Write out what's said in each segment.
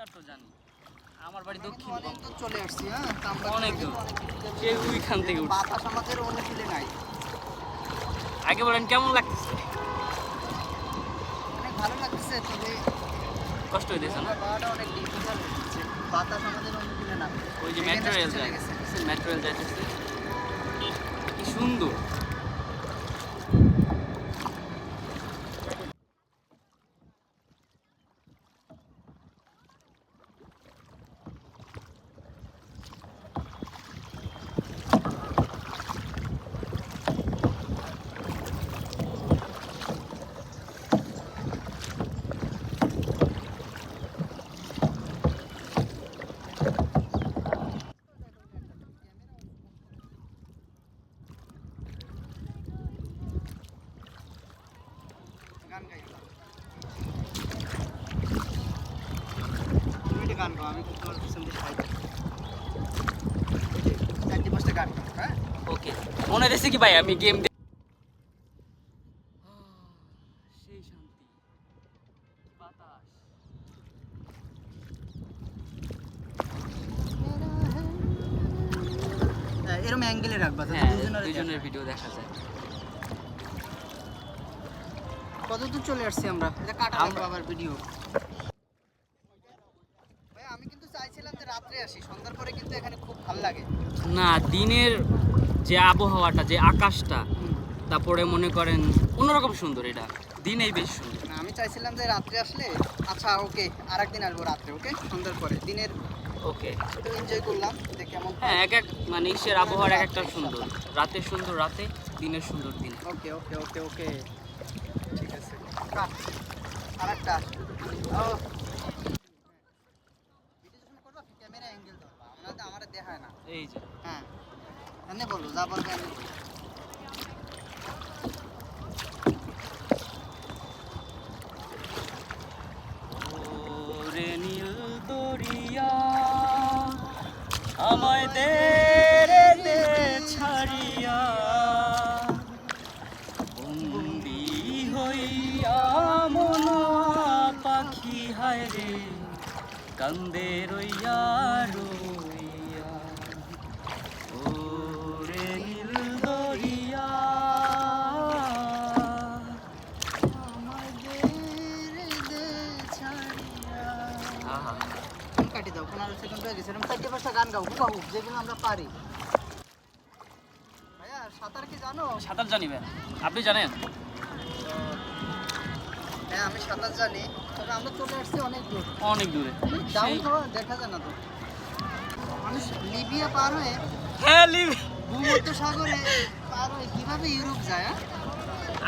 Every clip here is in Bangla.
সাঁতার তো জানি, আমার বাড়ি দক্ষিণ অনেক দূর চলে আসছি। হ্যাঁ, অনেক দূর, সেই ওইখান থেকে উঠছি। বাতাস আমাদের অনুকূলে নাই। আগে বলেন কেমন লাগতেছে? অনেক ভালো লাগতেছে, তবে কষ্ট হইতেছে না? বাড়াটা অনেক ডিফিকাল্ট হচ্ছে, বাতাস আমাদের অনুকূলে না। ওই যে মেট্রো রেল চলে যায়, গেছে। মেট্রো রেল যাইতেছে, কি সুন্দর। গান গাইবা, তুমি একটা গান গাও, আমি তোমার পিছন দিয়ে গাইবো। 4-5টা গান গাও। হ্যাঁ, ওকে, মনে রয়েছে কি ভাই আমি গেম সেই শান্তি, বাতাস। এরকম অ্যাঙ্গেলে রাখবা যাতে হ্যাঁ, দুজনের দুজনের ভিডিও দেখা যায়। কত দূর চলে আসছি আমরা? এটা কাটা আমরা- লাগবে আবার ভিডিও। ভাই আমি কিন্তু চাইছিলাম যে রাত্রে আসি, সন্ধ্যার পরে কিন্তু এখানে খুব ভালো লাগে। না, দিনের যে আবহাওয়াটা, যে আকাশটা, তারপরে মনে করেন অন্যরকম সুন্দর, এটা দিনেই বেশ সুন্দর। না, আমি চাইছিলাম যে রাত্রে আসলে, আচ্ছা ওকে, আরেকদিন আসবো রাত্রে, ওকে, সন্ধ্যার পরে। দিনের ওকে, একটু এনজয় করলাম যে কেমন। হ্যাঁ, এক এক মানে ইসের আবহাওয়ার এক একটা সুন্দর, রাতের সুন্দর রাতে, দিনের সুন্দর দিনে। ওকে ওকে ওকে ওকে, ঠিক আছে। আরেকটা ও ভিডিও যখন করবা ক্যামেরা অ্যাঙ্গেল ধরবা, আমাদের আমার দেখায় না। এই যে হ্যাঁ, এমনি বলবো, যা বলবে এমনি বলবো। ওরে নীল দরিয়া আমায় দে রে দে ছাড়িয়া, বন্দি হইয়া মনা পাখি হায় রে, কান্দে রইয়া রইয়া। ওরে নীল দরিয়া আহা, ফোন কাটি দাও, 15 সেকেন্ড হয়ে গেছে। এরকম 4-5টা গান গাও, হুবাহু, যেগুলো আমরা পারি। ভাইয়া সাঁতার কি জানো? সাঁতার জানি ভাই, আপনি জানেন? হ্যাঁ, আমি সাঁতার জানি, তবে আমরা চলে আসছি অনেক দূর। অনেক দূরে। ডাউন সেই- হওয়া দেখা যায় না তো। মানুষ লিবিয়া পার হয়ে, হ্যাঁ, লিবি। ভূমধ্য সাগরে পার হয়ে কিভাবে ইউরোপ যায়? হ্যাঁ?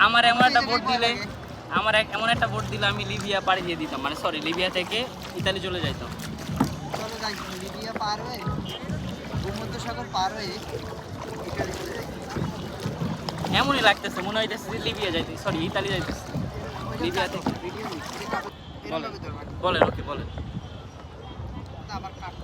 আমার এমন একটা এই বোট জায়গায় দিলে, ভয় লাগে। এমন একটা বোট দিলে আমি লিবিয়া পাড়ি দিয়ে দিতাম, মানে সরি, লিবিয়া থেকে ইতালি চলে যাইতাম। চলো যাই, লিবিয়া পার হয়ে, ভূমধ্য সাগর পার হয়ে ইটালি চলে যাই। এমনই লাগতেছে, মনে হইতেছে যে লিবিয়া যাইতে, সরি, ইতালি যাইতেছে। লিবিয়া থেকে ভিডিও নিচ্ছি, বলেন, এরকম বলেন, ওকে বলেন। আবার কাট।